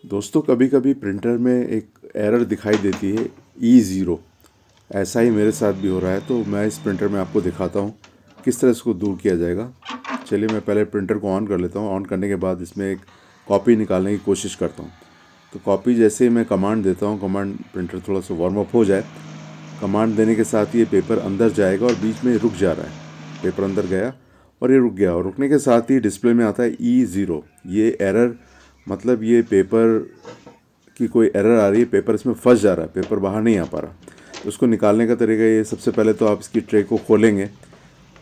दोस्तों कभी कभी प्रिंटर में एक एरर दिखाई देती है E0। ऐसा ही मेरे साथ भी हो रहा है, तो मैं इस प्रिंटर में आपको दिखाता हूँ किस तरह इसको दूर किया जाएगा। चलिए मैं पहले प्रिंटर को ऑन कर लेता हूँ। ऑन करने के बाद इसमें एक कॉपी निकालने की कोशिश करता हूँ। तो कॉपी जैसे ही मैं कमांड देता हूँ, कमांड प्रिंटर थोड़ा सा वार्म अप हो जाए, कमांड देने के साथ ये पेपर अंदर जाएगा और बीच में रुक जा रहा है। पेपर अंदर गया और ये रुक गया, और रुकने के साथ ही डिस्प्ले में आता है E0। ये एरर मतलब ये पेपर की कोई एरर आ रही है, पेपर इसमें फंस जा रहा है, पेपर बाहर नहीं आ पा रहा। तो उसको निकालने का तरीका ये, सबसे पहले तो आप इसकी ट्रे को खोलेंगे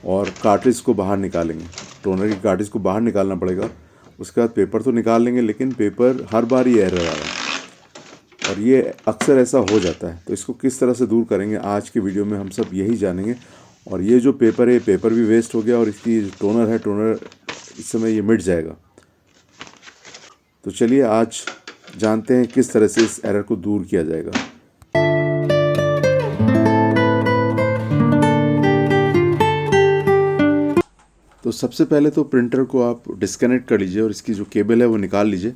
और कार्ट्रिज को बाहर निकालेंगे। टोनर की कार्ट्रिज को बाहर निकालना पड़ेगा। उसके बाद पेपर तो निकाल लेंगे, लेकिन पेपर हर बार ये एरर आ रहा है और ये अक्सर ऐसा हो जाता है। तो इसको किस तरह से दूर करेंगे, आज की वीडियो में हम सब यही जानेंगे। और ये जो पेपर है, पेपर भी वेस्ट हो गया और इसकी टोनर है, टोनर इस समय ये मिट जाएगा। तो चलिए आज जानते हैं किस तरह से इस एरर को दूर किया जाएगा। तो सबसे पहले तो प्रिंटर को आप डिस्कनेक्ट कर लीजिए और इसकी जो केबल है वो निकाल लीजिए।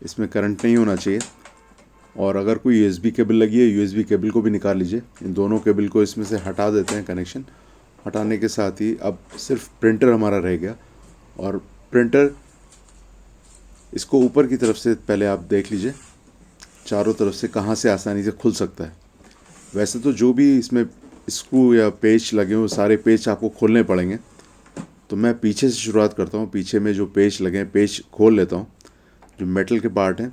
इसमें करंट नहीं होना चाहिए। और अगर कोई USB केबल लगी है, USB केबल को भी निकाल लीजिए। इन दोनों केबल को इसमें से हटा देते हैं। कनेक्शन हटाने के साथ ही अब सिर्फ प्रिंटर हमारा रह गया। और प्रिंटर इसको ऊपर की तरफ से पहले आप देख लीजिए, चारों तरफ से कहाँ से आसानी से खुल सकता है। वैसे तो जो भी इसमें स्क्रू या पेच लगे हो, सारे पेच आपको खोलने पड़ेंगे। तो मैं पीछे से शुरुआत करता हूँ। पीछे में जो पेच लगे हैं, पेच खोल लेता हूँ, जो मेटल के पार्ट हैं।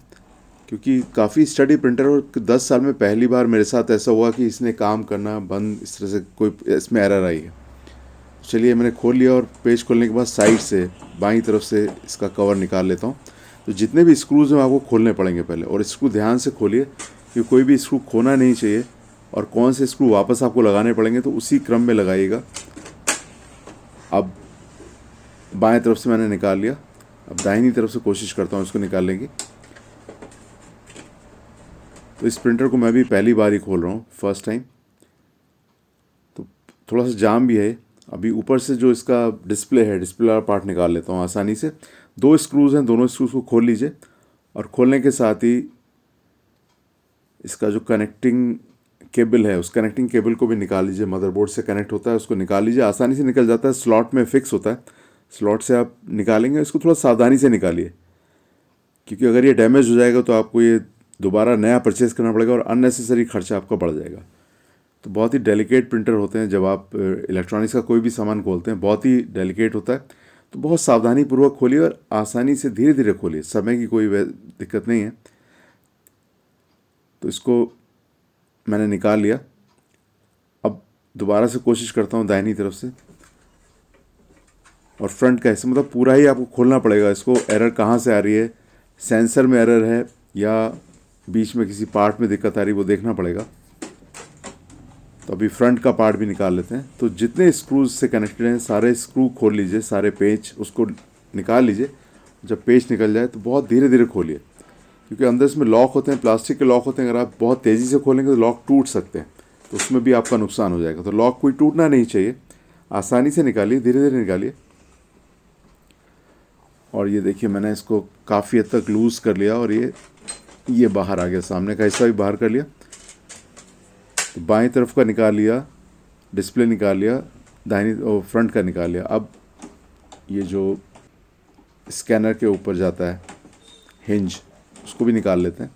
क्योंकि काफ़ी स्टडी प्रिंटर और 10 साल में पहली बार मेरे साथ ऐसा हुआ कि इसने काम करना बंद, इस तरह से कोई इसमें एरर आई है। चलिए मैंने खोल लिया और पेज खोलने के बाद साइड से बाईं तरफ से इसका कवर निकाल लेता हूँ। तो जितने भी स्क्रूज़ हैं आपको खोलने पड़ेंगे पहले, और स्क्रू ध्यान से खोलिए कि कोई भी स्क्रू खोना नहीं चाहिए। और कौन से स्क्रू वापस आपको लगाने पड़ेंगे तो उसी क्रम में लगाइएगा। अब बाएं तरफ से मैंने निकाल लिया, अब दाहिनी तरफ से कोशिश करता हूँ इसको निकालने की। तो इस प्रिंटर को मैं भी पहली बार ही खोल रहा हूँ, फर्स्ट टाइम। तो थोड़ा सा जाम भी है। अभी ऊपर से जो इसका डिस्प्ले है, डिस्प्ले वाला पार्ट निकाल लेता हूँ आसानी से। 2 स्क्रूज़ हैं, दोनों स्क्रूज़ को खोल लीजिए। और खोलने के साथ ही इसका जो कनेक्टिंग केबल है, उस कनेक्टिंग केबल को भी निकाल लीजिए। मदरबोर्ड से कनेक्ट होता है, उसको निकाल लीजिए। आसानी से निकल जाता है, स्लॉट में फिक्स होता है। स्लॉट से आप निकालेंगे, इसको थोड़ा सावधानी से निकालिए, क्योंकि अगर ये डैमेज हो जाएगा तो आपको ये दोबारा नया परचेज़ करना पड़ेगा और अननेसेसरी खर्चा आपका बढ़ जाएगा। तो बहुत ही डेलिकेट प्रिंटर होते हैं। जब आप इलेक्ट्रॉनिक्स का कोई भी सामान खोलते हैं, बहुत ही डेलिकेट होता है। तो बहुत सावधानी पूर्वक खोलिए और आसानी से धीरे धीरे खोलिए, समय की कोई दिक्कत नहीं है। तो इसको मैंने निकाल लिया। अब दोबारा से कोशिश करता हूँ दाहिनी तरफ से, और फ्रंट का हिस्सा मतलब पूरा ही आपको खोलना पड़ेगा। इसको एरर कहाँ से आ रही है, सेंसर में एरर है या बीच में किसी पार्ट में दिक्कत आ रही है, वो देखना पड़ेगा। तो अभी फ्रंट का पार्ट भी निकाल लेते हैं। तो जितने स्क्रूज से कनेक्टेड हैं सारे स्क्रू खोल लीजिए, सारे पेच उसको निकाल लीजिए। जब पेच निकल जाए तो बहुत धीरे धीरे खोलिए, क्योंकि अंदर इसमें लॉक होते हैं, प्लास्टिक के लॉक होते हैं। अगर आप बहुत तेज़ी से खोलेंगे तो लॉक टूट सकते हैं, तो उसमें भी आपका नुकसान हो जाएगा। तो लॉक कोई टूटना नहीं चाहिए, आसानी से निकालिए, धीरे धीरे निकालिए। और ये देखिए मैंने इसको काफ़ी हद तक लूज़ कर लिया और ये बाहर आ गया, सामने का हिस्सा भी बाहर कर लिया। तो बाएं तरफ का निकाल लिया, डिस्प्ले निकाल लिया, दाहिनी फ्रंट का निकाल लिया। अब ये जो स्कैनर के ऊपर जाता है हिंज, उसको भी निकाल लेते हैं।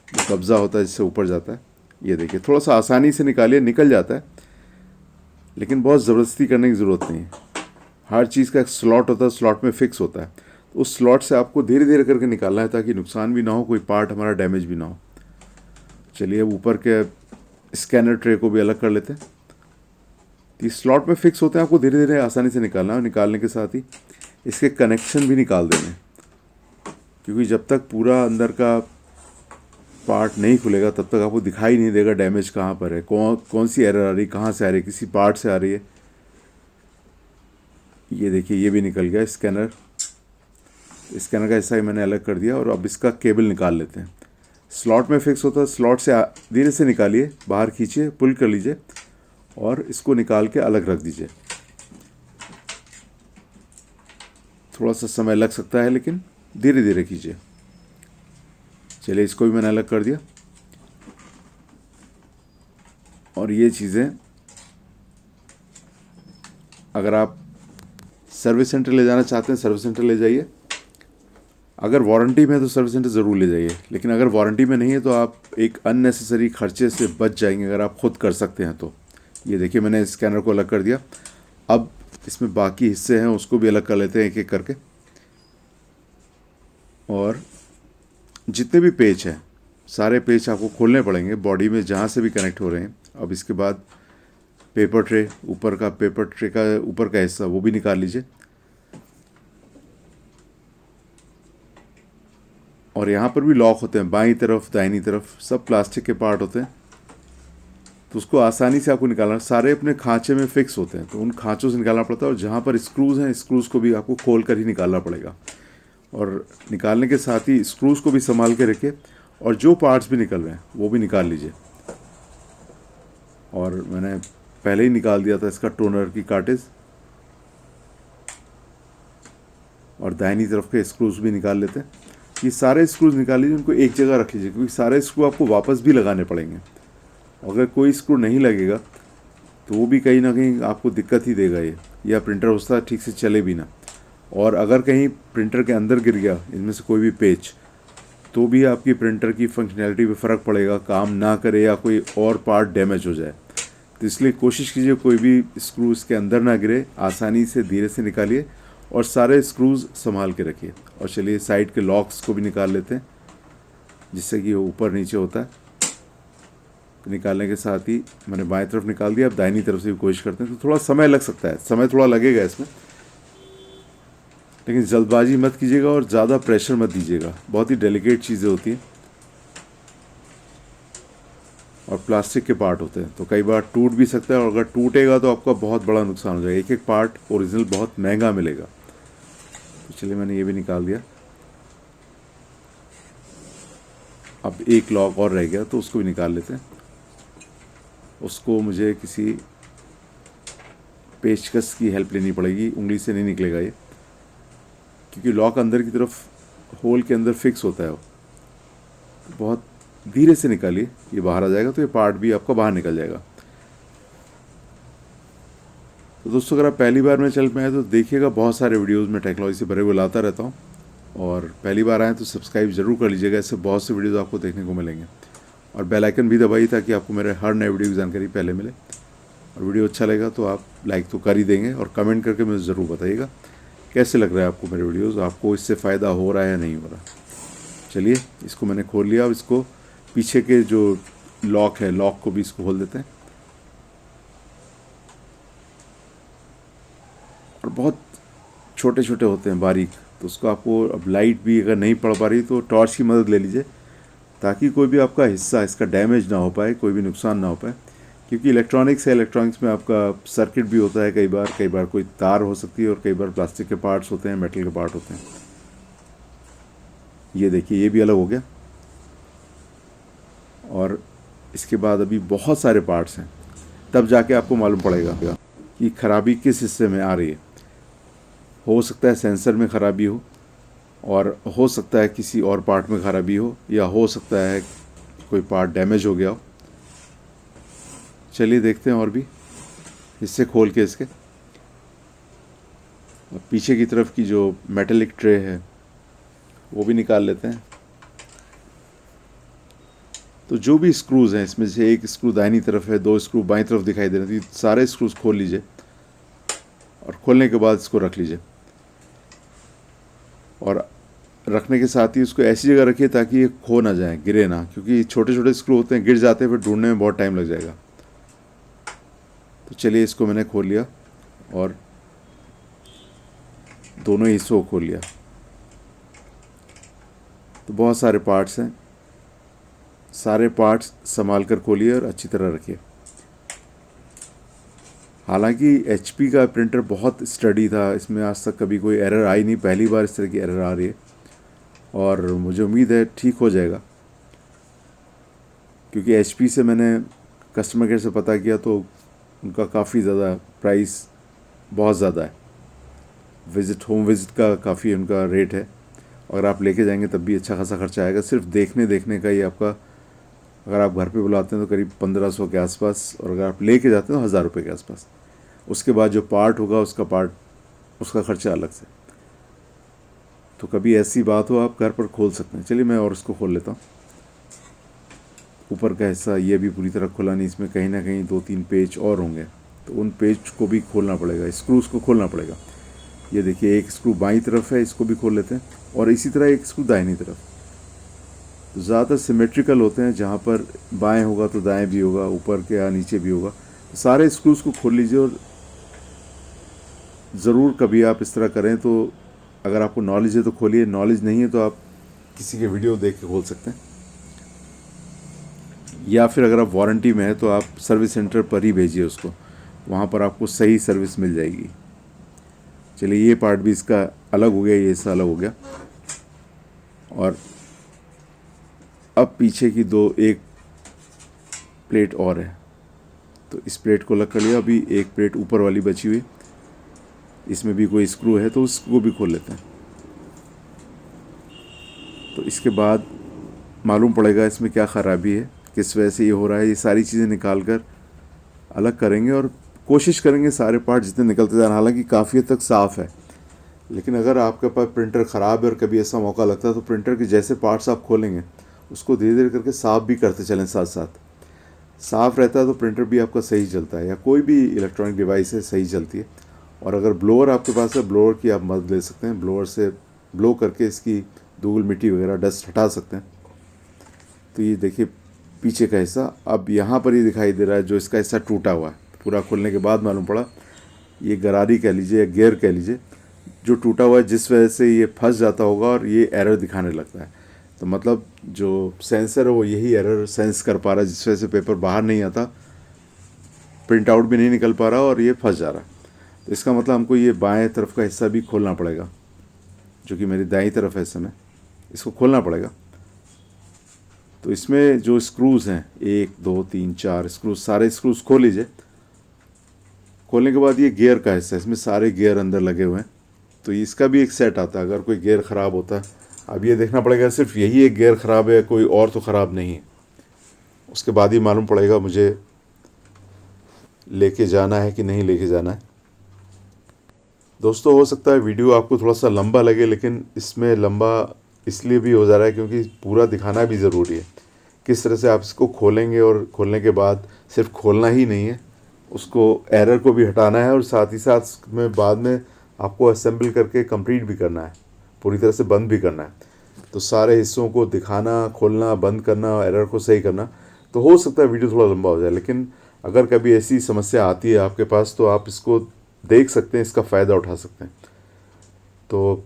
जो कब्ज़ा होता है जिससे ऊपर जाता है, ये देखिए थोड़ा सा आसानी से निकालिए, निकल जाता है। लेकिन बहुत ज़बरदस्ती करने की ज़रूरत नहीं है। हर चीज़ का एक स्लॉट होता है, स्लॉट में फिक्स होता है। तो उस स्लॉट से आपको धीरे धीरे करके निकालना है, ताकि नुकसान भी ना हो, कोई पार्ट हमारा डैमेज भी ना हो। चलिए अब ऊपर के स्कैनर ट्रे को भी अलग कर लेते हैं। ये स्लॉट में फिक्स होते हैं, आपको धीरे धीरे आसानी से निकालना है। निकालने के साथ ही इसके कनेक्शन भी निकाल देंगे, क्योंकि जब तक पूरा अंदर का पार्ट नहीं खुलेगा तब तक आपको दिखाई नहीं देगा डैमेज कहाँ पर है, कौन सी एरर आ रही, कहाँ से आ रही है, किसी पार्ट से आ रही है। ये देखिए ये भी निकल गया स्कैनर। स्कैनर का हिस्सा ही मैंने अलग कर दिया। और अब इसका केबल निकाल लेते हैं। स्लॉट में फिक्स होता है, स्लॉट से धीरे से निकालिए, बाहर खींचिए, पुल कर लीजिए और इसको निकाल के अलग रख दीजिए। थोड़ा सा समय लग सकता है, लेकिन धीरे धीरे कीजिए। चलिए इसको भी मैंने अलग कर दिया। और ये चीज़ें अगर आप सर्विस सेंटर ले जाना चाहते हैं सर्विस सेंटर ले जाइए, अगर वारंटी में है तो सर्विस सेंटर ज़रूर ले जाइए, लेकिन अगर वारंटी में नहीं है तो आप एक अननेसेसरी खर्चे से बच जाएंगे अगर आप खुद कर सकते हैं तो। ये देखिए मैंने स्कैनर को अलग कर दिया। अब इसमें बाकी हिस्से हैं उसको भी अलग कर लेते हैं एक एक करके। और जितने भी पेच हैं सारे पेच आपको खोलने पड़ेंगे बॉडी में जहाँ से भी कनेक्ट हो रहे हैं। अब इसके बाद पेपर ट्रे, ऊपर का पेपर ट्रे का ऊपर का हिस्सा वो भी निकाल लीजिए। और यहाँ पर भी लॉक होते हैं, बाईं तरफ दाहिनी तरफ सब प्लास्टिक के पार्ट होते हैं, तो उसको आसानी से आपको निकालना। सारे अपने खांचे में फिक्स होते हैं तो उन खांचों से निकालना पड़ता है। और जहाँ पर स्क्रूज़ हैं स्क्रूज़ को भी आपको खोल कर ही निकालना पड़ेगा। और निकालने के साथ ही स्क्रूज़ को भी संभाल के रखिए, और जो पार्ट्स भी निकल रहे हैं वो भी निकाल लीजिए। और मैंने पहले ही निकाल दिया था इसका टोनर की कार्टेज। और दाहिनी तरफ के स्क्रूज़ भी निकाल लेते हैं। ये सारे स्क्रूज़ निकाल लीजिए, उनको एक जगह रख लीजिए, क्योंकि सारे स्क्रू आपको वापस भी लगाने पड़ेंगे। अगर कोई स्क्रू नहीं लगेगा तो वो भी कहीं ना कहीं आपको दिक्कत ही देगा ये, या प्रिंटर होता ठीक से चले भी ना। और अगर कहीं प्रिंटर के अंदर गिर गया इनमें से कोई भी पेच, तो भी आपकी प्रिंटर की फंक्शनैलिटी पे फ़र्क पड़ेगा, काम ना करे या कोई और पार्ट डैमेज हो जाए। तो इसलिए कोशिश कीजिए कोई भी स्क्रू इसके अंदर ना गिरे, आसानी से धीरे से निकालिए और सारे स्क्रूज़ संभाल के रखिए। और चलिए साइड के लॉक्स को भी निकाल लेते हैं, जिससे कि वो ऊपर नीचे होता है। तो निकालने के साथ ही मैंने बाएं तरफ निकाल दिया। अब दाहिनी तरफ से भी कोशिश करते हैं, तो थोड़ा समय लग सकता है, समय थोड़ा लगेगा इसमें, लेकिन जल्दबाजी मत कीजिएगा और ज़्यादा प्रेशर मत दीजिएगा। बहुत ही डेलिकेट चीज़ें होती हैं और प्लास्टिक के पार्ट होते हैं, तो कई बार टूट भी सकता है। और अगर टूटेगा तो आपका बहुत बड़ा नुकसान हो जाएगा। एक एक पार्ट ओरिजिनल बहुत महंगा मिलेगा। तो चलिए मैंने ये भी निकाल दिया। अब एक लॉक और रह गया तो उसको भी निकाल लेते हैं। उसको मुझे किसी पेचकस की हेल्प लेनी पड़ेगी, उंगली से नहीं निकलेगा ये, क्योंकि लॉक अंदर की तरफ होल के अंदर फिक्स होता है वो। तो बहुत धीरे से निकालिए, ये बाहर आ जाएगा तो ये पार्ट भी आपका बाहर निकल जाएगा। तो दोस्तों अगर आप पहली बार में चल पाए तो देखिएगा, बहुत सारे वीडियोस में टेक्नोलॉजी से भरे हुए लाता रहता हूँ। और पहली बार आए तो सब्सक्राइब ज़रूर कर लीजिएगा, इससे बहुत से वीडियोस आपको देखने को मिलेंगे। और बेल आइकन भी दबाइए ताकि आपको मेरे हर नए वीडियो की जानकारी पहले मिले। और वीडियो अच्छा लगेगा तो आप लाइक तो कर ही देंगे, और कमेंट करके मुझे ज़रूर बताइएगा कैसे लग रहा है आपको मेरे वीडियोस, आपको इससे फ़ायदा हो रहा है या नहीं हो रहा। चलिए इसको मैंने खोल लिया। अब इसको पीछे के जो लॉक है, लॉक को भी इसको खोल देते हैं। और बहुत छोटे छोटे होते हैं, बारीक, तो उसको आपको अब लाइट भी अगर नहीं पड़ पा रही तो टॉर्च की मदद ले लीजिए, ताकि कोई भी आपका हिस्सा इसका डैमेज ना हो पाए, कोई भी नुकसान ना हो पाए। क्योंकि इलेक्ट्रॉनिक्स है, इलेक्ट्रॉनिक्स में आपका सर्किट भी होता है, कई बार कोई तार हो सकती है, और कई बार प्लास्टिक के पार्ट्स होते हैं, मेटल के पार्ट होते हैं। ये देखिए ये भी अलग हो गया। और इसके बाद अभी बहुत सारे पार्ट्स हैं, तब जाके आपको मालूम पड़ेगा कि खराबी किस हिस्से में आ रही है। हो सकता है सेंसर में ख़राबी हो, और हो सकता है किसी और पार्ट में ख़राबी हो, या हो सकता है कोई पार्ट डैमेज हो गया हो। चलिए देखते हैं और भी हिस्से खोल के इसके। पीछे की तरफ की जो मेटेलिक ट्रे है वो भी निकाल लेते हैं। तो जो भी स्क्रूज़ हैं इसमें से एक स्क्रू दाहिनी तरफ है, दो स्क्रू बाईं तरफ दिखाई दे रहे हैं, तो सारे स्क्रूज़ खोल लीजिए। और खोलने के बाद इसको रख लीजिए, और रखने के साथ ही उसको ऐसी जगह रखिए ताकि ये खो ना जाए, गिरे ना, क्योंकि छोटे छोटे स्क्रू होते हैं, गिर जाते हैं, फिर ढूंढने में बहुत टाइम लग जाएगा। तो चलिए इसको मैंने खोल लिया और दोनों हिस्सों को खोल लिया। तो बहुत सारे पार्ट्स हैं, सारे पार्ट्स संभाल कर खोलिए और अच्छी तरह रखिए। हालांकि HP का प्रिंटर बहुत स्टडी था, इसमें आज तक कभी कोई एरर आई नहीं, पहली बार इस तरह की एरर आ रही है, और मुझे उम्मीद है ठीक हो जाएगा। क्योंकि HP से मैंने कस्टमर केयर से पता किया तो उनका काफ़ी ज़्यादा प्राइस बहुत ज़्यादा है, होम विज़िट का काफ़ी उनका रेट है, अगर आप लेके जाएंगे तब भी अच्छा खासा खर्चा आएगा। सिर्फ देखने का ही आपका, अगर आप घर पे बुलाते हैं तो करीब 1500 के आसपास, और अगर आप लेके जाते हैं तो 1000 रुपये के आसपास। उसके बाद जो पार्ट होगा उसका खर्चा अलग से। तो कभी ऐसी बात हो आप घर पर खोल सकते हैं। चलिए मैं और इसको खोल लेता हूँ। ऊपर का हिस्सा ये भी पूरी तरह खुला नहीं, इसमें कहीं ना कहीं 2-3 पेच और होंगे, तो उन पेच को भी खोलना पड़ेगा, स्क्रूज को खोलना पड़ेगा। ये देखिए एक स्क्रू बाईं तरफ है, इसको भी खोल लेते हैं, और इसी तरह एक स्क्रू दाहिनी तरफ। तो ज़्यादातर सिमेट्रिकल होते हैं, जहाँ पर बाएं होगा तो दाएं भी होगा, ऊपर के या नीचे भी होगा। तो सारे स्क्रूज को खोल लीजिए, और ज़रूर कभी आप इस तरह करें तो अगर आपको नॉलेज है तो खोलिए, नॉलेज नहीं है तो आप किसी के वीडियो देख के खोल सकते हैं, या फिर अगर आप वारंटी में है तो आप सर्विस सेंटर पर ही भेजिए उसको, वहाँ पर आपको सही सर्विस मिल जाएगी। चलिए ये पार्ट भी इसका अलग हो गया, ये इसका अलग हो गया। और अब पीछे की एक प्लेट और है, तो इस प्लेट को अलग कर लिया। अभी एक प्लेट ऊपर वाली बची हुई, इसमें भी कोई स्क्रू है तो उसको भी खोल लेते हैं। तो इसके बाद मालूम पड़ेगा इसमें क्या ख़राबी है, किस वजह से ये हो रहा है। ये सारी चीज़ें निकाल कर अलग करेंगे और कोशिश करेंगे सारे पार्ट जितने निकलते जाए। हालांकि काफ़ी हद तक साफ़ है, लेकिन अगर आपके पास प्रिंटर ख़राब है और कभी ऐसा मौका लगता है तो प्रिंटर के जैसे पार्ट्स आप खोलेंगे उसको धीरे धीरे करके साफ़ भी करते चलें साथ साथ। साफ़ रहता है तो प्रिंटर भी आपका सही चलता है, या कोई भी इलेक्ट्रॉनिक डिवाइस है सही चलती है। और अगर ब्लोअर आपके पास है, ब्लोअर की आप मदद ले सकते हैं, ब्लोअर से ब्लो करके इसकी धूल मिट्टी वगैरह डस्ट हटा सकते हैं। तो ये देखिए पीछे का हिस्सा अब यहाँ पर ही दिखाई दे रहा है, जो इसका हिस्सा टूटा हुआ है। पूरा खोलने के बाद मालूम पड़ा ये गरारी कह लीजिए या गियर कह लीजिए, जो टूटा हुआ है, जिस वजह से ये फंस जाता होगा और ये एरर दिखाने लगता है। तो मतलब जो सेंसर है वो यही एरर सेंस कर पा रहा है, जिस वजह से पेपर बाहर नहीं आता, प्रिंट आउट भी नहीं निकल पा रहा और ये फंस जा रहा है। तो इसका मतलब हमको ये बाएं तरफ का हिस्सा भी खोलना पड़ेगा, जो कि मेरी दाईं तरफ है इस समय, इसको खोलना पड़ेगा। तो इसमें जो स्क्रूज़ हैं 1 2 3 4 स्क्रूज, सारे स्क्रूज खोल लीजिए। खोलने के बाद ये गियर का हिस्सा है, इसमें सारे गियर अंदर लगे हुए हैं। तो इसका भी एक सेट आता है अगर कोई गियर ख़राब होता है। अब ये देखना पड़ेगा सिर्फ यही एक गियर ख़राब है, कोई और तो ख़राब नहीं है। उसके बाद ही मालूम पड़ेगा मुझे लेके जाना है कि नहीं लेके जाना है। दोस्तों हो सकता है वीडियो आपको थोड़ा सा लंबा लगे, लेकिन इसमें लंबा इसलिए भी हो जा रहा है क्योंकि पूरा दिखाना भी ज़रूरी है किस तरह से आप इसको खोलेंगे। और खोलने के बाद सिर्फ खोलना ही नहीं है, उसको एरर को भी हटाना है, और साथ ही साथ में बाद में आपको असेंबल करके कंप्लीट भी करना है, पूरी तरह से बंद भी करना है। तो सारे हिस्सों को दिखाना, खोलना, बंद करना, एरर को सही करना। तो हो सकता है वीडियो थोड़ा लंबा हो जाए, लेकिन अगर कभी ऐसी समस्या आती है आपके पास तो आप इसको देख सकते हैं, इसका फ़ायदा उठा सकते हैं। तो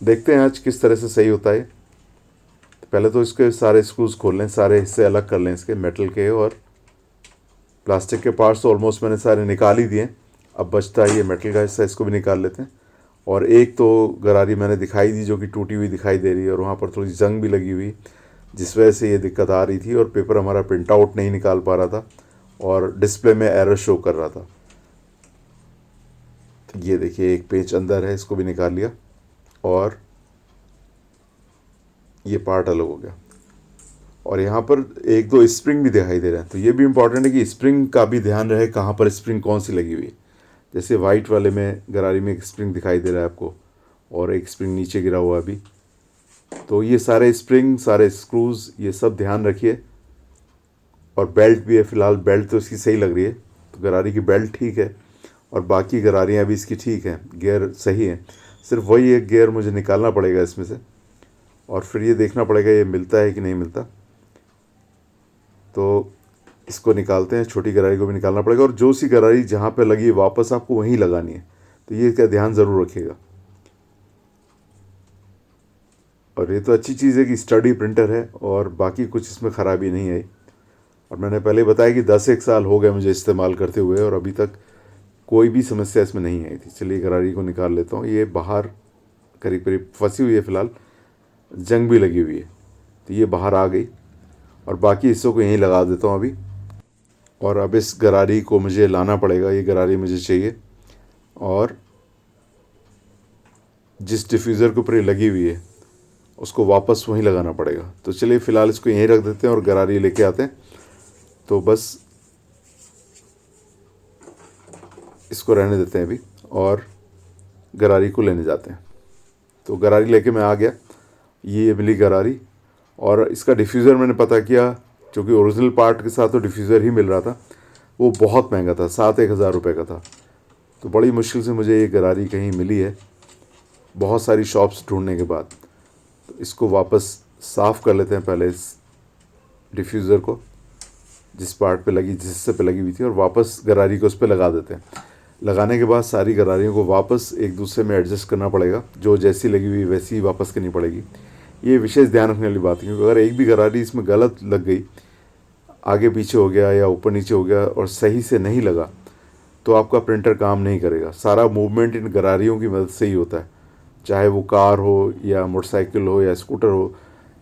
देखते हैं आज किस तरह से सही होता है। तो पहले तो इसके सारे स्क्रूज खोल लें, सारे हिस्से अलग कर लें इसके, मेटल के और प्लास्टिक के पार्ट्स तो ऑलमोस्ट मैंने सारे निकाल ही दिए। अब बचता है ये मेटल का हिस्सा, इसको भी निकाल लेते हैं। और एक तो गरारी मैंने दिखाई दी जो कि टूटी हुई दिखाई दे रही है, और वहाँ पर थोड़ी जंग भी लगी हुई, जिस वजह से ये दिक्कत आ रही थी और पेपर हमारा प्रिंट आउट नहीं निकाल पा रहा था और डिस्प्ले में एरर शो कर रहा था। तो ये देखिए एक पेच अंदर है, इसको भी निकाल लिया, और ये पार्ट अलग हो गया। और यहाँ पर 1-2 स्प्रिंग भी दिखाई दे रहे हैं। तो ये भी इम्पॉर्टेंट है कि स्प्रिंग का भी ध्यान रहे, कहाँ पर स्प्रिंग कौन सी लगी हुई है। जैसे वाइट वाले में गरारी में एक स्प्रिंग दिखाई दे रहा है आपको, और एक स्प्रिंग नीचे गिरा हुआ अभी। तो ये सारे स्प्रिंग, सारे स्क्रूज, ये सब ध्यान रखिए। और बेल्ट भी है, फ़िलहाल बेल्ट तो इसकी सही लग रही है, तो गरारी की बेल्ट ठीक है, और बाकी गरारियाँ भी इसकी ठीक हैं, गियर सही है। सिर्फ वही एक गियर मुझे निकालना पड़ेगा इसमें से, और फिर ये देखना पड़ेगा ये मिलता है कि नहीं मिलता। तो इसको निकालते हैं, छोटी गरारी को भी निकालना पड़ेगा, और जो सी गरारी जहाँ पे लगी वापस आपको वहीं लगानी है। तो ये का ध्यान ज़रूर रखिएगा। और ये तो अच्छी चीज़ है कि स्टडी प्रिंटर है और बाकी कुछ इसमें ख़राबी नहीं आई। और मैंने पहले बताया कि 10-1 साल हो गए मुझे इस्तेमाल करते हुए, और अभी तक कोई भी समस्या इसमें नहीं आई थी। चलिए गरारी को निकाल लेता हूँ। ये बाहर करीब करीब फंसी हुई है, फ़िलहाल जंग भी लगी हुई है, तो ये बाहर आ गई। और बाकी हिस्सों को यहीं लगा देता हूँ अभी। और अब इस गरारी को मुझे लाना पड़ेगा, ये गरारी मुझे चाहिए। और जिस डिफ्यूज़र के ऊपर ये लगी हुई है उसको वापस वहीं लगाना पड़ेगा। तो चलिए फ़िलहाल इसको यहीं रख देते हैं और गरारी लेके आते हैं। तो बस इसको रहने देते हैं अभी और गरारी को लेने जाते हैं। तो गरारी लेके मैं आ गया, ये मिली गरारी। और इसका डिफ्यूज़र मैंने पता किया, क्योंकि ओरिजिनल पार्ट के साथ तो डिफ्यूज़र ही मिल रहा था, वो बहुत महंगा था, 7-1 हज़ार रुपये का था। तो बड़ी मुश्किल से मुझे ये गरारी कहीं मिली है, बहुत सारी शॉप्स ढूंढने के बाद। तो इसको वापस साफ़ कर लेते हैं पहले इस डिफ्यूज़र को, जिस पार्ट पे लगी, जिस हिस्से पे लगी हुई थी, और वापस गरारी को उस पर लगा देते हैं। लगाने के बाद सारी गरारियों को वापस एक दूसरे में एडजस्ट करना पड़ेगा, जो जैसी लगी हुई वैसी ही वापस करनी पड़ेगी। ये विशेष ध्यान रखने वाली बात है, क्योंकि अगर एक भी गरारी इसमें गलत लग गई, आगे पीछे हो गया या ऊपर नीचे हो गया और सही से नहीं लगा, तो आपका प्रिंटर काम नहीं करेगा। सारा मूवमेंट इन गरारियों की मदद से ही होता है, चाहे वो कार हो या मोटरसाइकिल हो या स्कूटर हो।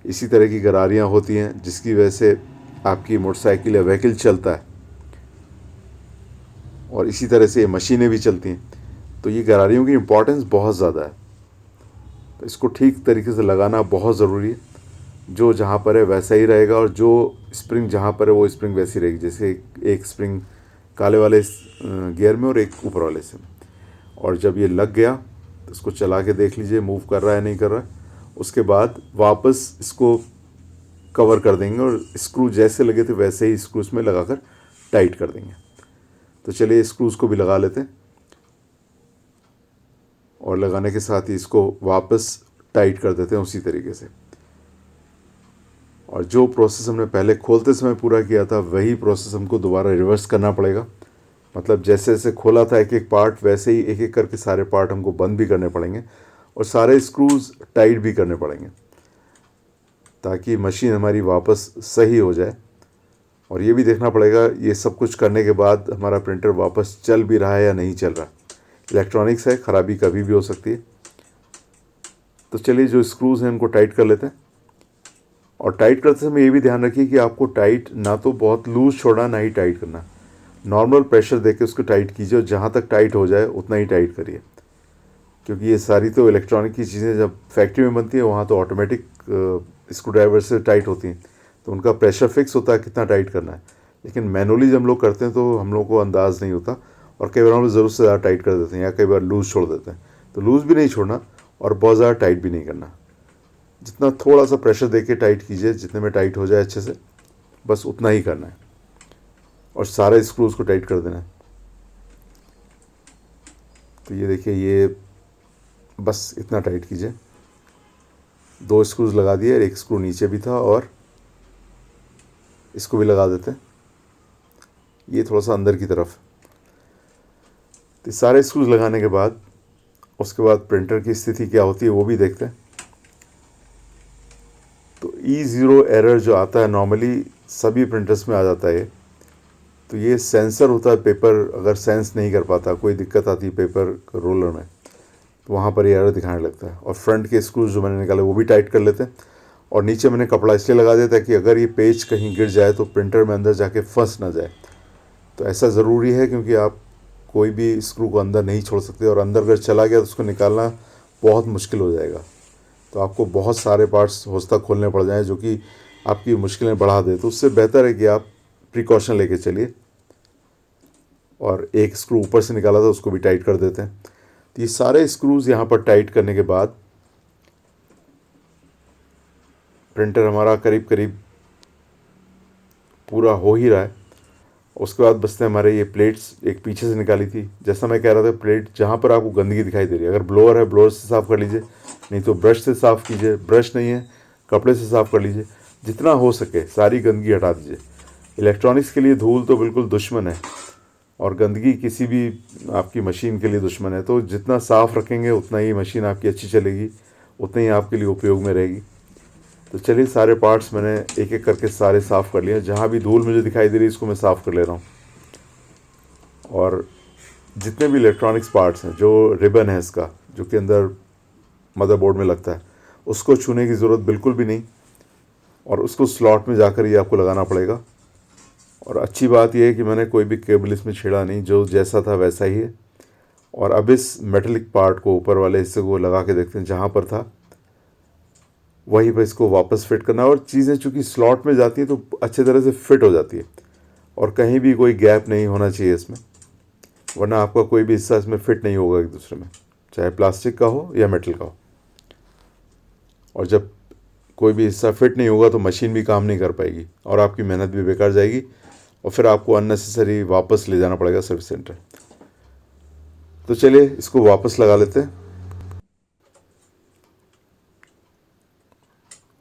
इसी तरह की गरारियाँ होती हैं जिसकी वजह से आपकी मोटरसाइकिल या व्हीकल चलता है, और इसी तरह से ये मशीनें भी चलती हैं। तो ये गरारियों की इम्पोर्टेंस बहुत ज़्यादा है। तो इसको ठीक तरीके से लगाना बहुत ज़रूरी है। जो जहाँ पर है वैसा ही रहेगा, और जो स्प्रिंग जहाँ पर है वो स्प्रिंग वैसी रहेगी। जैसे एक स्प्रिंग काले वाले गियर में और एक ऊपर वाले से। और जब ये लग गया तो इसको चला के देख लीजिए मूव कर रहा है नहीं कर रहा है। उसके बाद वापस इसको कवर कर देंगे और स्क्रू जैसे लगे थे वैसे ही स्क्रूज में लगाकर टाइट कर देंगे। तो चलिए स्क्रूज को भी लगा लेते हैं, और लगाने के साथ ही इसको वापस टाइट कर देते हैं उसी तरीके से। और जो प्रोसेस हमने पहले खोलते समय पूरा किया था, वही प्रोसेस हमको दोबारा रिवर्स करना पड़ेगा। मतलब जैसे जैसे खोला था एक एक पार्ट, वैसे ही एक एक करके सारे पार्ट हमको बंद भी करने पड़ेंगे और सारे स्क्रूज टाइट भी करने पड़ेंगे, ताकि मशीन हमारी वापस सही हो जाए। और ये भी देखना पड़ेगा ये सब कुछ करने के बाद हमारा प्रिंटर वापस चल भी रहा है या नहीं चल रहा। इलेक्ट्रॉनिक्स है, ख़राबी कभी भी हो सकती है। तो चलिए जो स्क्रूज़ हैं उनको टाइट कर लेते हैं। और टाइट करते समय ये भी ध्यान रखिए कि आपको टाइट ना तो बहुत लूज़ छोड़ना, ना ही टाइट करना। नॉर्मल प्रेशर देके उसको टाइट कीजिए, और जहाँ तक टाइट हो जाए उतना ही टाइट करिए। क्योंकि ये सारी तो इलेक्ट्रॉनिक की चीज़ें जब फैक्ट्री में बनती हैं, वहाँ तो ऑटोमेटिक स्क्रू ड्राइवर से टाइट होती हैं, तो उनका प्रेशर फिक्स होता है कितना टाइट करना है। लेकिन मैनुअली जब हम लोग करते हैं तो हम लोग को अंदाज़ नहीं होता, और कई बार हम लोग ज़रूरत से ज़्यादा टाइट कर देते हैं या कई बार लूज़ छोड़ देते हैं। तो लूज़ भी नहीं छोड़ना और बहुत ज़्यादा टाइट भी नहीं करना। जितना थोड़ा सा प्रेशर देके टाइट कीजिए, जितने में टाइट हो जाए अच्छे से, बस उतना ही करना है, और सारे स्क्रूज़ को टाइट कर देना है। तो ये देखिए, ये बस इतना टाइट कीजिए। 2 स्क्रूज़ लगा दिए, एक स्क्रू नीचे भी था, और इसको भी लगा देते हैं, ये थोड़ा सा अंदर की तरफ। तो सारे स्क्रूज़ लगाने के बाद उसके बाद प्रिंटर की स्थिति क्या होती है वो भी देखते हैं। तो E0 एरर जो आता है नॉर्मली सभी प्रिंटर्स में आ जाता है। तो ये सेंसर होता है, पेपर अगर सेंस नहीं कर पाता, कोई दिक्कत आती है पेपर रोलर में, तो वहाँ पर ये एरर दिखाने लगता है। और फ्रंट के स्क्रूज जो मैंने निकाले वो भी टाइट कर लेते हैं। और नीचे मैंने कपड़ा इसलिए लगा दिया ताकि अगर ये पेज कहीं गिर जाए तो प्रिंटर में अंदर जाके फंस ना जाए। तो ऐसा ज़रूरी है, क्योंकि आप कोई भी स्क्रू को अंदर नहीं छोड़ सकते, और अंदर अगर चला गया तो उसको निकालना बहुत मुश्किल हो जाएगा। तो आपको बहुत सारे पार्ट्स होश तक खोलने पड़ जाएँ, जो कि आपकी मुश्किलें बढ़ा दे। तो उससे बेहतर है कि आप प्रिकॉशन लेके चलिए। और एक स्क्रू ऊपर से निकाला था उसको भी टाइट कर देते हैं। तो ये सारे स्क्रूज़ यहाँ पर टाइट करने के बाद प्रिंटर हमारा करीब करीब पूरा हो ही रहा है। उसके बाद बचते हैं हमारे ये प्लेट्स, एक पीछे से निकाली थी। जैसा मैं कह रहा था, प्लेट जहाँ पर आपको गंदगी दिखाई दे रही है, अगर ब्लोअर है ब्लोअर से साफ़ कर लीजिए, नहीं तो ब्रश से साफ़ कीजिए, ब्रश नहीं है कपड़े से साफ़ कर लीजिए। जितना हो सके सारी गंदगी हटा दीजिए। इलेक्ट्रॉनिक्स के लिए धूल तो बिल्कुल दुश्मन है, और गंदगी किसी भी आपकी मशीन के लिए दुश्मन है। तो जितना साफ़ रखेंगे उतना ही मशीन आपकी अच्छी चलेगी, उतना ही आपके लिए उपयोग में रहेगी। तो चलिए सारे पार्ट्स मैंने एक एक करके सारे साफ़ कर लिए। जहाँ भी धूल मुझे दिखाई दे रही है इसको मैं साफ़ कर ले रहा हूँ। और जितने भी इलेक्ट्रॉनिक्स पार्ट्स हैं, जो रिबन है इसका जो कि अंदर मदरबोर्ड में लगता है, उसको छूने की ज़रूरत बिल्कुल भी नहीं, और उसको स्लॉट में जाकर ये आपको लगाना पड़ेगा। और अच्छी बात यह है कि मैंने कोई भी केबल इसमें छेड़ा नहीं, जो जैसा था वैसा ही है। और अब इस मेटेलिक पार्ट को, ऊपर वाले हिस्से को लगा के देखते हैं जहाँ पर था। वहीं पर इसको वापस फिट करना है। और चीज़ें चूँकि स्लॉट में जाती हैं तो अच्छे तरह से फिट हो जाती है और कहीं भी कोई गैप नहीं होना चाहिए इसमें, वरना आपका कोई भी हिस्सा इसमें फिट नहीं होगा एक दूसरे में, चाहे प्लास्टिक का हो या मेटल का हो। और जब कोई भी हिस्सा फिट नहीं होगा तो मशीन भी काम नहीं कर पाएगी और आपकी मेहनत भी बेकार जाएगी और फिर आपको अननेसेसरी वापस ले जाना पड़ेगा सर्विस सेंटर। तो चलिए इसको वापस लगा लेते हैं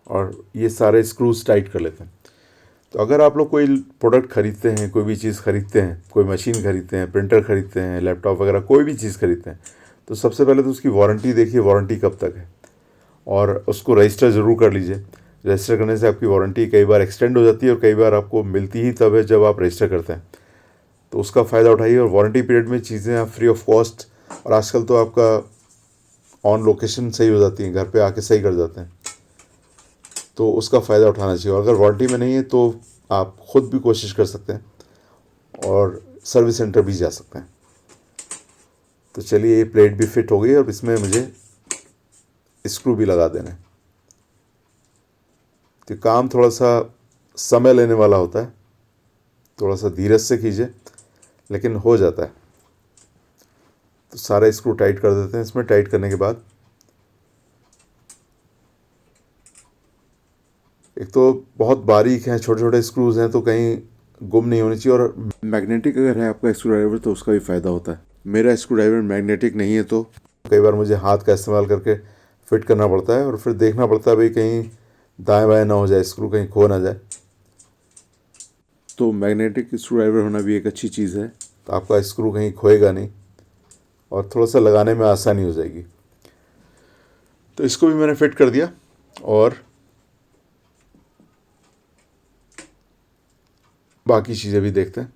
और ये सारे स्क्रूज टाइट कर लेते हैं। तो अगर आप लोग कोई प्रोडक्ट खरीदते हैं, कोई भी चीज़ खरीदते हैं, कोई मशीन खरीदते हैं, प्रिंटर खरीदते हैं, लैपटॉप वगैरह कोई भी चीज़ खरीदते हैं, तो सबसे पहले तो उसकी वारंटी देखिए, वारंटी कब तक है, और उसको रजिस्टर ज़रूर कर लीजिए। रजिस्टर करने से आपकी वारंटी कई बार एक्सटेंड हो जाती है और कई बार आपको मिलती ही तब है जब आप रजिस्टर करते हैं। तो उसका फ़ायदा उठाइए और वारंटी पीरियड में चीज़ें आप फ्री ऑफ कॉस्ट, और आजकल तो आपका ऑन लोकेशन सही हो जाती हैं, घर पे आके सही कर जाते हैं, तो उसका फ़ायदा उठाना चाहिए। और अगर वारंटी में नहीं है तो आप ख़ुद भी कोशिश कर सकते हैं और सर्विस सेंटर भी जा सकते हैं। तो चलिए ये प्लेट भी फिट हो गई और इसमें मुझे स्क्रू भी लगा देना है। तो काम थोड़ा सा समय लेने वाला होता है, थोड़ा सा धीरज से कीजिए, लेकिन हो जाता है। तो सारे स्क्रू टाइट कर देते हैं। इसमें टाइट करने के बाद एक तो बहुत बारीक हैं, छोटे छोटे स्क्रूज हैं, तो कहीं गुम नहीं होनी चाहिए। और मैग्नेटिक अगर है आपका स्क्रू ड्राइवर तो उसका भी फ़ायदा होता है। मेरा स्क्रू ड्राइवर मैग्नेटिक नहीं है तो कई बार मुझे हाथ का इस्तेमाल करके फिट करना पड़ता है और फिर देखना पड़ता है भाई कहीं दाएं बाएं ना हो जाए, स्क्रू कहीं खो ना जाए। तो मैग्नेटिक स्क्रू ड्राइवर होना भी एक अच्छी चीज़ है, तो आपका स्क्रू कहीं खोएगा नहीं और थोड़ा सा लगाने में आसानी हो जाएगी। तो इसको भी मैंने फिट कर दिया और बाकी चीज़ें भी देखते हैं।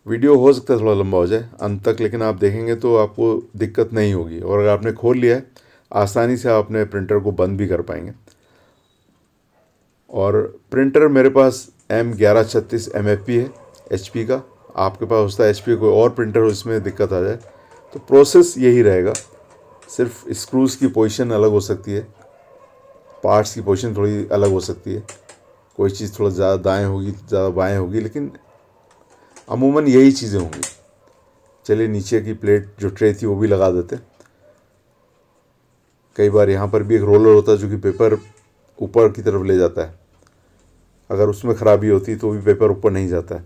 वीडियो हो सकता है थोड़ा लंबा हो जाए अंत तक, लेकिन आप देखेंगे तो आपको दिक्कत नहीं होगी। और अगर आपने खोल लिया है, आसानी से आप अपने प्रिंटर को बंद भी कर पाएंगे। और प्रिंटर मेरे पास M1136 MFP है, HP का। आपके पास होता है HP कोई और प्रिंटर हो इसमें दिक्कत आ जाए तो प्रोसेस यही रहेगा, सिर्फ स्क्रूज़ की पोजीशन अलग हो सकती है, पार्ट्स की पोजीशन थोड़ी अलग हो सकती है, कोई चीज़ थोड़ा ज़्यादा दाएं होगी, ज़्यादा बाएं होगी, लेकिन अमूमन यही चीज़ें होंगी। चलिए नीचे की प्लेट जो ट्रे थी वो भी लगा देते। कई बार यहाँ पर भी एक रोलर होता है जो कि पेपर ऊपर की तरफ ले जाता है, अगर उसमें ख़राबी होती तो भी पेपर ऊपर नहीं जाता है,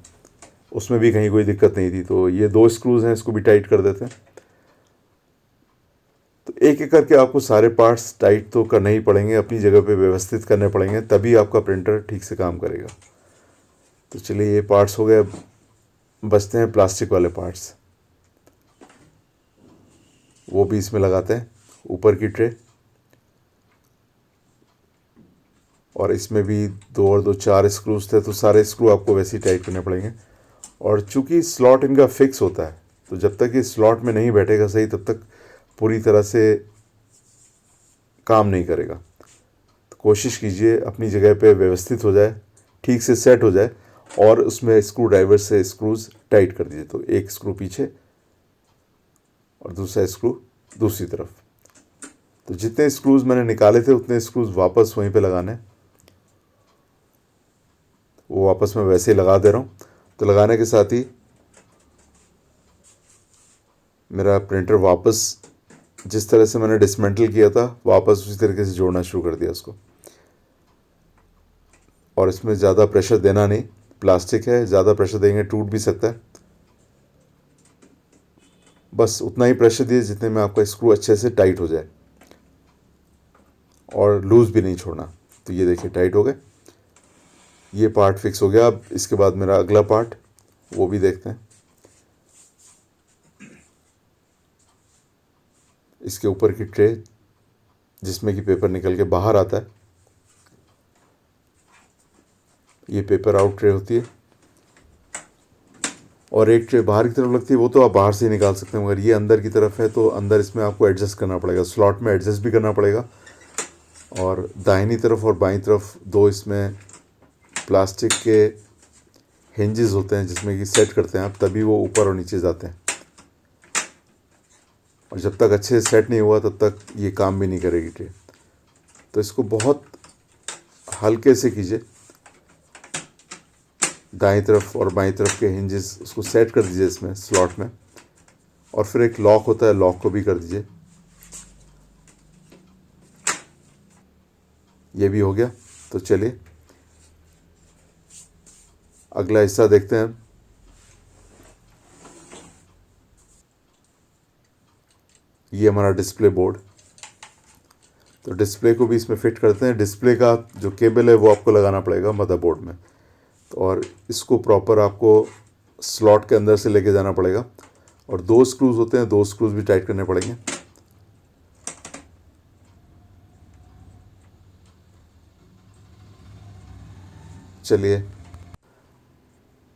उसमें भी कहीं कोई दिक्कत नहीं थी। तो ये 2 स्क्रूज़ हैं, इसको भी टाइट कर देते हैं। तो एक एक करके आपको सारे पार्ट्स टाइट तो करने ही पड़ेंगे, अपनी जगह पे व्यवस्थित करने पड़ेंगे, तभी आपका प्रिंटर ठीक से काम करेगा। तो चलिए ये पार्ट्स हो गए, अब बचते हैं प्लास्टिक वाले पार्ट्स, वो भी इसमें लगाते हैं। ऊपर की ट्रे, और इसमें भी 2 और 2 4 स्क्रूज थे, तो सारे स्क्रू आपको वैसे ही टाइट करने पड़ेंगे। और चूंकि स्लॉट इनका फिक्स होता है तो जब तक ये स्लॉट में नहीं बैठेगा सही तब तक पूरी तरह से काम नहीं करेगा। तो कोशिश कीजिए अपनी जगह पे व्यवस्थित हो जाए, ठीक से सेट हो जाए, और उसमें स्क्रू ड्राइवर से स्क्रूज टाइट कर दीजिए। तो एक स्क्रू पीछे और दूसरा स्क्रू दूसरी तरफ। तो जितने स्क्रूज मैंने निकाले थे उतने स्क्रूज वापस वहीं पे लगाने हैं, वो वापस मैं वैसे ही लगा दे रहा हूँ। तो लगाने के साथ ही मेरा प्रिंटर वापस जिस तरह से मैंने डिसमेंटल किया था वापस उसी तरीके से जोड़ना शुरू कर दिया उसको। और इसमें ज़्यादा प्रेशर देना नहीं, प्लास्टिक है, ज़्यादा प्रेशर देंगे टूट भी सकता है। बस उतना ही प्रेशर दिए जितने में आपका स्क्रू अच्छे से टाइट हो जाए, और लूज़ भी नहीं छोड़ना। तो ये देखिए टाइट हो गए, ये पार्ट फिक्स हो गया। अब इसके बाद मेरा अगला पार्ट, वो भी देखते हैं। इसके ऊपर की ट्रे जिसमें कि पेपर निकल के बाहर आता है, ये पेपर आउट ट्रे होती है। और एक ट्रे बाहर की तरफ लगती है, वो तो आप बाहर से ही निकाल सकते हैं, मगर ये अंदर की तरफ है तो अंदर इसमें आपको एडजस्ट करना पड़ेगा, स्लॉट में एडजस्ट भी करना पड़ेगा। और दाहिनी तरफ और बाईं तरफ 2 इसमें प्लास्टिक के हिंजेस होते हैं जिसमें कि सेट करते हैं आप, तभी वो ऊपर और नीचे जाते हैं। और जब तक अच्छे से सेट नहीं हुआ तब तक ये काम भी नहीं करेगी ट्रे। तो इसको बहुत हल्के से कीजिए, दाईं तरफ और बाईं तरफ के हिंजेस उसको सेट कर दीजिए इसमें स्लॉट में, और फिर एक लॉक होता है, लॉक को भी कर दीजिए। ये भी हो गया। तो चलिए अगला हिस्सा देखते हैं। ये हमारा डिस्प्ले बोर्ड, तो डिस्प्ले को भी इसमें फिट करते हैं। डिस्प्ले का जो केबल है वो आपको लगाना पड़ेगा मदरबोर्ड में, तो और इसको प्रॉपर आपको स्लॉट के अंदर से लेके जाना पड़ेगा, और 2 स्क्रूज होते हैं, 2 स्क्रूज भी टाइट करने पड़ेंगे। चलिए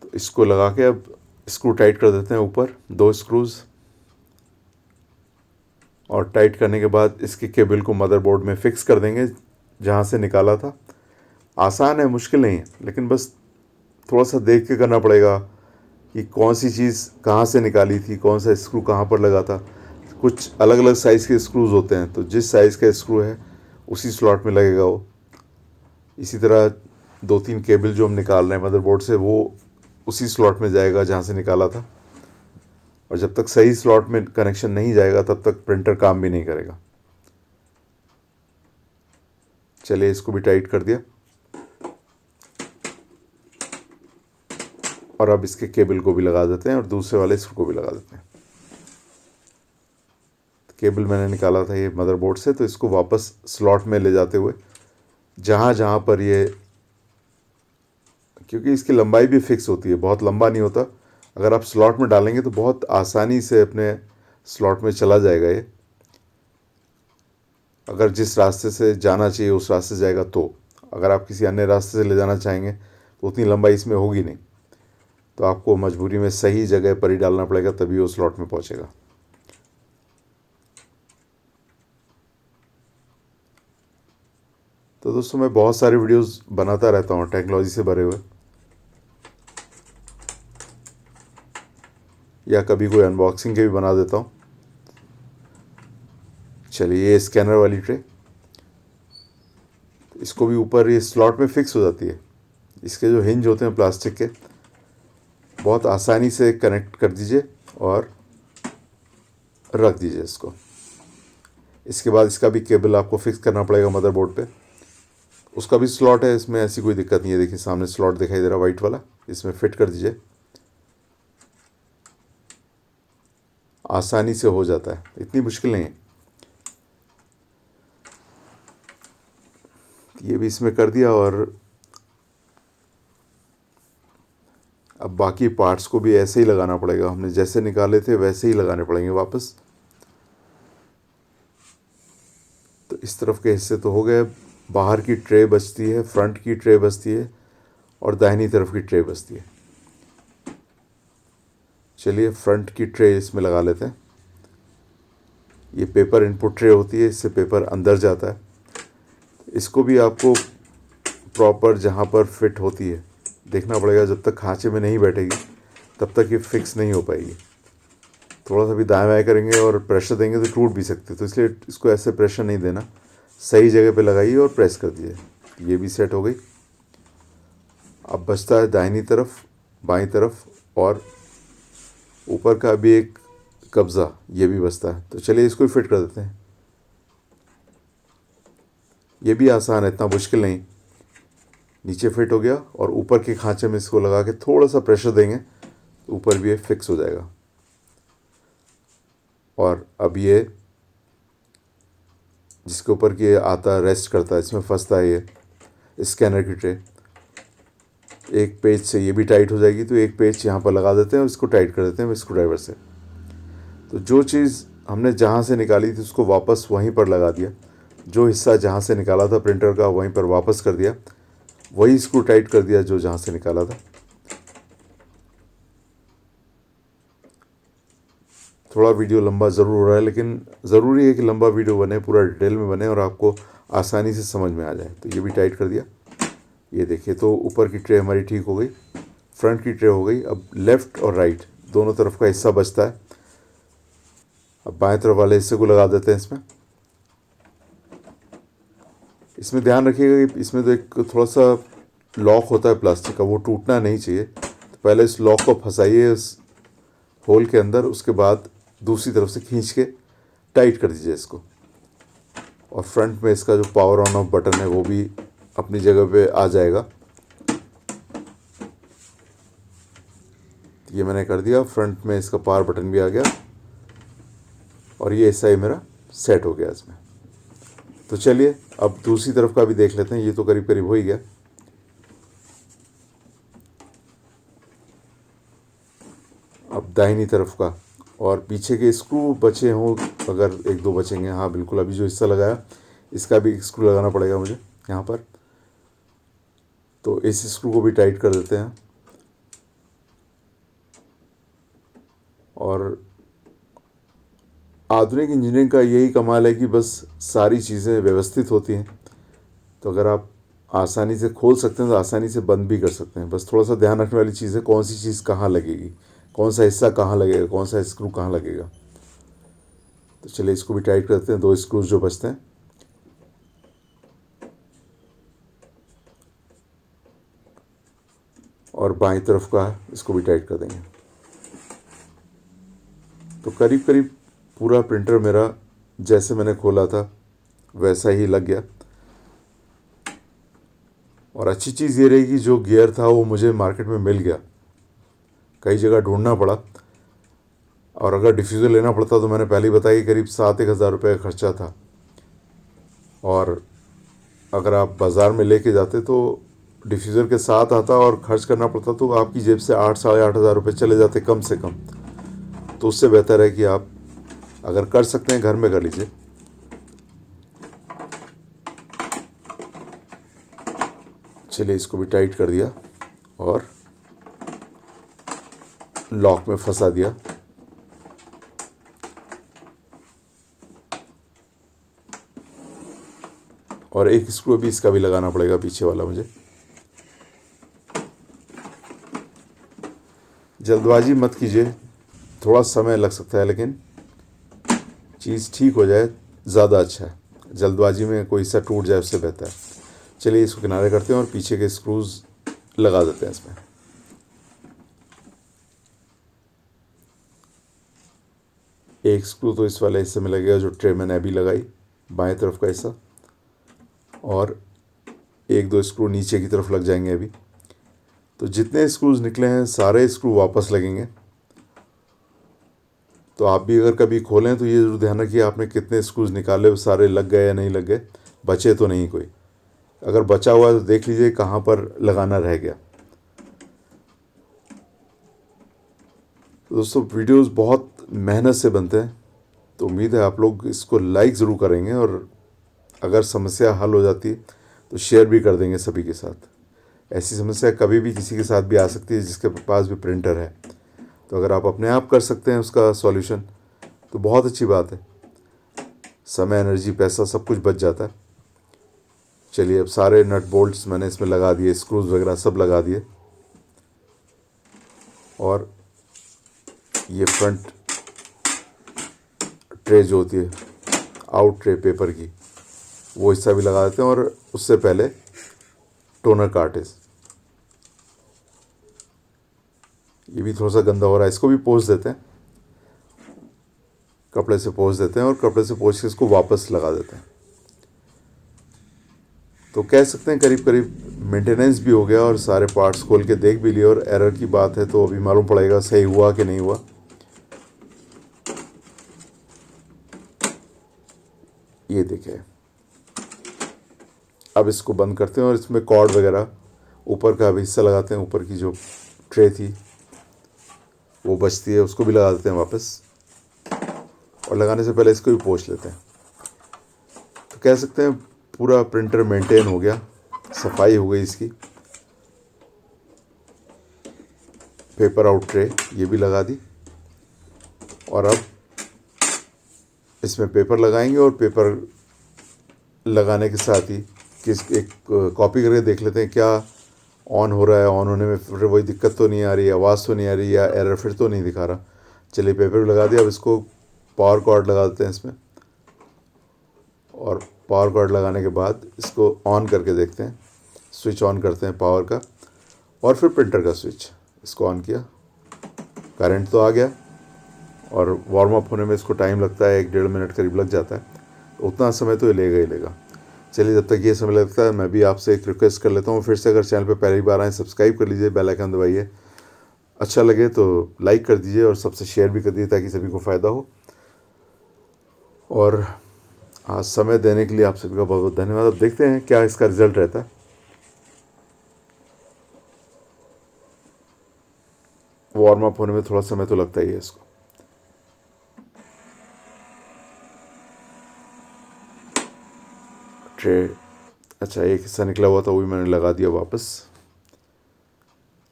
तो इसको लगा के अब स्क्रू टाइट कर देते हैं ऊपर, 2 स्क्रूज, और टाइट करने के बाद इसके केबल को मदरबोर्ड में फिक्स कर देंगे जहाँ से निकाला था। आसान है, मुश्किल नहीं है, लेकिन बस थोड़ा सा देख के करना पड़ेगा कि कौन सी चीज़ कहाँ से निकाली थी, कौन सा स्क्रू कहाँ पर लगा था। कुछ अलग अलग साइज़ के स्क्रूज होते हैं, तो जिस साइज़ का स्क्रू है उसी स्लॉट में लगेगा वो। इसी तरह 2-3 केबल जो हम निकाल रहे हैं मदरबोर्ड से, वो उसी स्लॉट में जाएगा जहाँ से निकाला था, और जब तक सही स्लॉट में कनेक्शन नहीं जाएगा तब तक प्रिंटर काम भी नहीं करेगा। चलिए इसको भी टाइट कर दिया, और अब इसके केबल को भी लगा देते हैं और दूसरे वाले स्क्रू को भी लगा देते हैं। केबल मैंने निकाला था ये मदरबोर्ड से, तो इसको वापस स्लॉट में ले जाते हुए जहाँ जहाँ पर ये, क्योंकि इसकी लंबाई भी फिक्स होती है, बहुत लंबा नहीं होता, अगर आप स्लॉट में डालेंगे तो बहुत आसानी से अपने स्लॉट में चला जाएगा ये। अगर जिस रास्ते से जाना चाहिए उस रास्ते से जाएगा, तो अगर आप किसी अन्य रास्ते से ले जाना चाहेंगे तो उतनी लंबाई इसमें होगी नहीं, तो आपको मजबूरी में सही जगह पर ही डालना पड़ेगा, तभी वो स्लॉट में पहुंचेगा। तो दोस्तों मैं बहुत सारे वीडियोस बनाता रहता हूँ टेक्नोलॉजी से भरे हुए, या कभी कोई अनबॉक्सिंग के भी बना देता हूँ। चलिए ये स्कैनर वाली ट्रे, इसको भी ऊपर ये स्लॉट में फिक्स हो जाती है। इसके जो हिंज होते हैं प्लास्टिक के, बहुत आसानी से कनेक्ट कर दीजिए और रख दीजिए इसको। इसके बाद इसका भी केबल आपको फिक्स करना पड़ेगा मदरबोर्ड पे। उसका भी स्लॉट है, इसमें ऐसी कोई दिक्कत नहीं है। देखिए सामने स्लॉट दिखाई दे रहा है वाइट वाला, इसमें फिट कर दीजिए, आसानी से हो जाता है, इतनी मुश्किल नहीं है। ये भी इसमें कर दिया, और अब बाकी पार्ट्स को भी ऐसे ही लगाना पड़ेगा, हमने जैसे निकाले थे वैसे ही लगाने पड़ेंगे वापस। तो इस तरफ के हिस्से तो हो गए, बाहर की ट्रे बचती है, फ्रंट की ट्रे बचती है, और दाहिनी तरफ की ट्रे बचती है। चलिए फ्रंट की ट्रे इसमें लगा लेते हैं। ये पेपर इनपुट ट्रे होती है, इससे पेपर अंदर जाता है। इसको भी आपको प्रॉपर जहाँ पर फिट होती है देखना पड़ेगा, जब तक खांचे में नहीं बैठेगी तब तक ये फिक्स नहीं हो पाएगी। थोड़ा सा भी दाएं बाएं करेंगे और प्रेशर देंगे तो टूट भी सकते, तो इसलिए इसको ऐसे प्रेशर नहीं देना, सही जगह पे लगाइए और प्रेस कर दीजिए। ये भी सेट हो गई। अब बचता है दाहिनी तरफ, बाईं तरफ, और ऊपर का भी एक कब्ज़ा, ये भी बचता है। तो चलिए इसको भी फिट कर देते हैं। ये भी आसान है, इतना मुश्किल नहीं। नीचे फिट हो गया, और ऊपर के खांचे में इसको लगा के थोड़ा सा प्रेशर देंगे तो ऊपर भी ये फिक्स हो जाएगा। और अब ये जिसके ऊपर कि आता रेस्ट करता है, इसमें फंसता है ये स्कैनर की ट्रे। एक पेज से ये भी टाइट हो जाएगी, तो एक पेज यहाँ पर लगा देते हैं और इसको टाइट कर देते हैं स्क्रू ड्राइवर से। तो जो चीज़ हमने जहाँ से निकाली थी उसको वापस वहीं पर लगा दिया, जो हिस्सा जहाँ से निकाला था प्रिंटर का वहीं पर वापस कर दिया, वही स्क्रू टाइट कर दिया जो जहाँ से निकाला था। थोड़ा वीडियो लंबा ज़रूर हो रहा है, लेकिन ज़रूरी है कि लंबा वीडियो बने, पूरा डिटेल में बने और आपको आसानी से समझ में आ जाए। तो ये भी टाइट कर दिया। ये देखिए, तो ऊपर की ट्रे हमारी ठीक हो गई, फ्रंट की ट्रे हो गई। अब लेफ़्ट और राइट दोनों तरफ का हिस्सा बचता है। अब बाएं तरफ वाले हिस्से को लगा देते हैं इसमें। इसमें ध्यान रखिएगा कि इसमें तो एक थोड़ा सा लॉक होता है प्लास्टिक का, वो टूटना नहीं चाहिए। तो पहले इस लॉक को फंसाइए इस होल के अंदर, उसके बाद दूसरी तरफ से खींच के टाइट कर दीजिए इसको। और फ्रंट में इसका जो पावर ऑन ऑफ बटन है वो भी अपनी जगह पे आ जाएगा। ये मैंने कर दिया, फ्रंट में इसका पावर बटन भी आ गया और ये ऐसा ही मेरा सेट हो गया इसमें। तो चलिए अब दूसरी तरफ का भी देख लेते हैं। ये तो करीब करीब हो ही गया। अब दाहिनी तरफ का और पीछे के स्क्रू बचे हों, अगर एक दो बचेंगे, हाँ बिल्कुल, अभी जो हिस्सा लगाया इसका भी स्क्रू लगाना पड़ेगा मुझे यहाँ पर। तो इस स्क्रू को भी टाइट कर देते हैं। और आधुनिक इंजीनियरिंग का यही कमाल है कि बस सारी चीज़ें व्यवस्थित होती हैं। तो अगर आप आसानी से खोल सकते हैं तो आसानी से बंद भी कर सकते हैं। बस थोड़ा सा ध्यान रखने वाली चीज़ है कौन सी चीज़ कहाँ लगेगी, कौन सा हिस्सा कहाँ लगेगा, कौन सा स्क्रू कहाँ लगेगा। तो चलिए इसको भी टाइट कर देते हैं, दो स्क्रूज जो बचते हैं। और बाईं तरफ का है, इसको भी टाइट कर देंगे। तो करीब करीब पूरा प्रिंटर मेरा जैसे मैंने खोला था वैसा ही लग गया। और अच्छी चीज़ ये रही कि जो गियर था वो मुझे मार्केट में मिल गया, कई जगह ढूंढना पड़ा। और अगर डिफ्यूज़र लेना पड़ता तो मैंने पहले ही बताया कि करीब 7-1 हज़ार रुपये का खर्चा था। और अगर आप बाज़ार में लेके जाते तो डिफ्यूज़र के साथ आता और खर्च करना पड़ता तो आपकी जेब से 8-8.5 हज़ार रुपये चले जाते कम से कम। तो उससे बेहतर है कि आप अगर कर सकते हैं घर में कर लीजिए। चलिए इसको भी टाइट कर दिया और लॉक में फंसा दिया। और एक स्क्रू भी इसका भी लगाना पड़ेगा, पीछे वाला मुझे। जल्दबाजी मत कीजिए, थोड़ा समय लग सकता है, लेकिन चीज़ ठीक हो जाए ज़्यादा अच्छा है। जल्दबाजी में कोई सा टूट जाए उससे बेहतर है। चलिए इसको किनारे करते हैं और पीछे के स्क्रूज लगा देते हैं इसमें। एक स्क्रू तो इस वाले हिस्से में लगेगा जो ट्रे मैंने अभी लगाई, बाएं तरफ का हिस्सा। और एक दो स्क्रू नीचे की तरफ लग जाएंगे अभी। तो जितने स्क्रूज निकले हैं सारे स्क्रू वापस लगेंगे। तो आप भी अगर कभी खोलें तो ये जरूर ध्यान रखिए आपने कितने स्क्रूज निकाले, वो सारे लग गए या नहीं लग गए, बचे तो नहीं कोई। अगर बचा हुआ है तो देख लीजिए कहाँ पर लगाना रह गया। तो दोस्तों वीडियोस बहुत मेहनत से बनते हैं, तो उम्मीद है आप लोग इसको लाइक ज़रूर करेंगे। और अगर समस्या हल हो जाती है तो शेयर भी कर देंगे सभी के साथ। ऐसी समस्या कभी भी किसी के साथ भी आ सकती है जिसके पास भी प्रिंटर है। तो अगर आप अपने आप कर सकते हैं उसका सॉल्यूशन तो बहुत अच्छी बात है। समय, एनर्जी, पैसा सब कुछ बच जाता है। चलिए अब सारे नट बोल्ट्स मैंने इसमें लगा दिए, स्क्रूज वगैरह सब लगा दिए। और ये फ्रंट ट्रे जो होती है आउट ट्रे पेपर की, वो हिस्सा भी लगा देते हैं। और उससे पहले टोनर कार्टेज, ये भी थोड़ा सा गंदा हो रहा है, इसको भी पोंछ देते हैं, कपड़े से पोंछ देते हैं। और कपड़े से पोंछ के इसको वापस लगा देते हैं। तो कह सकते हैं करीब करीब मेंटेनेंस भी हो गया और सारे पार्ट्स खोल के देख भी लिए। और एरर की बात है तो अभी मालूम पड़ेगा सही हुआ कि नहीं हुआ। ये देखें, अब इसको बंद करते हैं और इसमें कॉर्ड वगैरह ऊपर का भी हिस्सा लगाते हैं। ऊपर की जो ट्रे थी वो बचती है, उसको भी लगा देते हैं वापस। और लगाने से पहले इसको भी पोंछ लेते हैं। तो कह सकते हैं पूरा प्रिंटर मेंटेन हो गया, सफाई हो गई इसकी। पेपर आउट ट्रे ये भी लगा दी। और अब इसमें पेपर लगाएंगे और पेपर लगाने के साथ ही एक कॉपी करके देख लेते हैं क्या ऑन हो रहा है। ऑन होने में फिर वही दिक्कत तो नहीं आ रही, आवाज़ तो नहीं आ रही, या एरर फिर तो नहीं दिखा रहा। चलिए पेपर भी लगा दिया। अब इसको पावर कॉर्ड लगा देते हैं इसमें। और पावर कॉर्ड लगाने के बाद इसको ऑन करके देखते हैं, स्विच ऑन करते हैं पावर का, और फिर प्रिंटर का स्विच इसको ऑन किया, करंट तो आ गया। और वार्म अप होने में इसको टाइम लगता है, 1-1.5 मिनट करीब लग जाता है, उतना समय तो ये लेगा ही लेगा। चलिए, जब तक ये समय लगता है मैं भी आपसे एक रिक्वेस्ट कर लेता हूँ फिर से, अगर चैनल पे पहली बार आए सब्सक्राइब कर लीजिए, बेल आइकन दबाइए, अच्छा लगे तो लाइक कर दीजिए और सबसे शेयर भी कर दीजिए ताकि सभी को फ़ायदा हो। और आज समय देने के लिए आप सभी का बहुत बहुत धन्यवाद। अब देखते हैं क्या इसका रिजल्ट रहता है। वार्म अप होने में थोड़ा समय तो लगता ही है इसको। ट्रे, अच्छा एक हिस्सा निकला हुआ था वो भी मैंने लगा दिया वापस।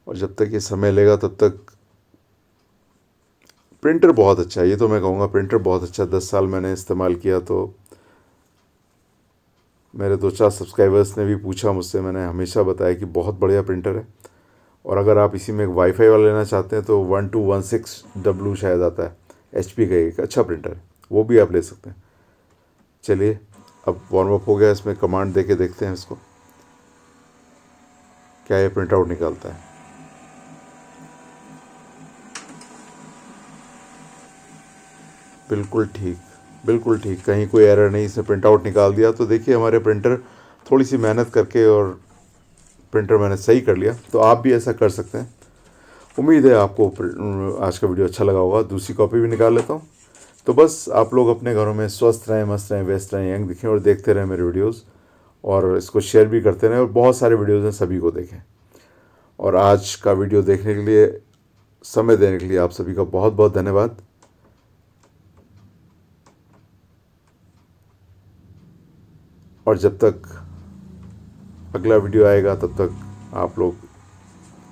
और जब तक ये समय लेगा तब तक प्रिंटर बहुत अच्छा है, ये तो मैं कहूँगा प्रिंटर बहुत अच्छा। 10 साल मैंने इस्तेमाल किया, तो मेरे 2-4 सब्सक्राइबर्स ने भी पूछा मुझसे, मैंने हमेशा बताया कि बहुत बढ़िया प्रिंटर है। और अगर आप इसी में एक वाईफाई वाला लेना चाहते हैं तो 1216W शायद आता है, HP का एक अच्छा प्रिंटर है, वो भी आप ले सकते हैं। चलिए, अब वार्म अप हो गया, इसमें कमांड दे के देखते हैं इसको क्या ये प्रिंट आउट निकालता है। बिल्कुल ठीक, बिल्कुल ठीक, कहीं कोई एरर नहीं, इसने प्रिंट आउट निकाल दिया। तो देखिए हमारे प्रिंटर थोड़ी सी मेहनत करके और प्रिंटर मैंने सही कर लिया, तो आप भी ऐसा कर सकते हैं। उम्मीद है आपको आज का वीडियो अच्छा लगा होगा। दूसरी कॉपी भी निकाल लेता हूँ। तो बस आप लोग अपने घरों में स्वस्थ रहें, मस्त रहें, व्यस्त रहें, यंग दिखें और देखते रहें मेरे वीडियोस, और इसको शेयर भी करते रहें, और बहुत सारे वीडियोस हैं, सभी को देखें। और आज का वीडियो देखने के लिए, समय देने के लिए आप सभी का बहुत बहुत धन्यवाद। और जब तक अगला वीडियो आएगा तब तक आप लोग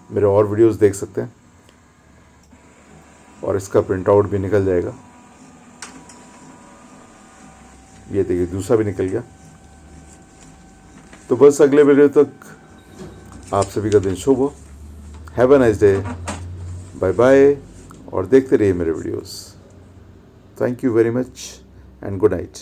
मेरे और वीडियोस देख सकते हैं, और इसका प्रिंट आउट भी निकल जाएगा। ये देखिए दूसरा भी निकल गया। तो बस अगले वीडियो तक आप सभी का दिन शुभ हो। Have a nice day, bye bye, और देखते रहिए मेरे videos. Thank you very much and good night.